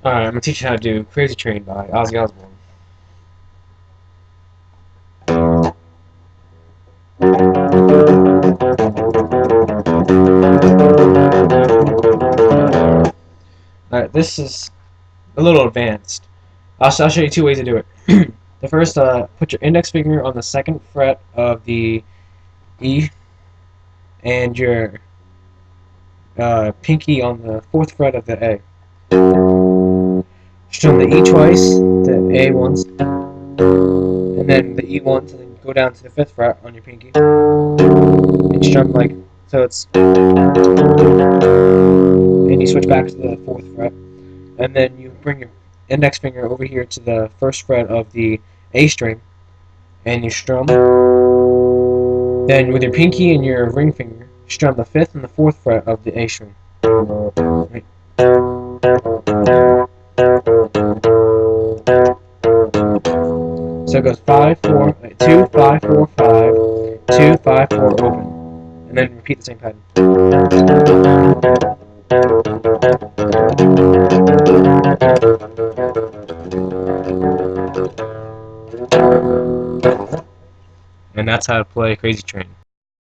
Alright, I'm gonna teach you how to do Crazy Train by Ozzy Osbourne. Alright, this is a little advanced. I'll show you two ways to do it. The first, put your index finger on the second fret of the E and your pinky on the fourth fret of the A. Strum the E twice, the A once, and then the E once, and then go down to the fifth fret on your pinky. And strum like so it's, and you switch back to the fourth fret, and then you bring your index finger over here to the first fret of the A string, and you strum. Then with your pinky and your ring finger, strum the fifth and the fourth fret of the A string. Right. So it goes 5, 4, 2, 5, 4, 5, 2, 5, 4, open. And then repeat the same pattern. And that's how to play Crazy Train.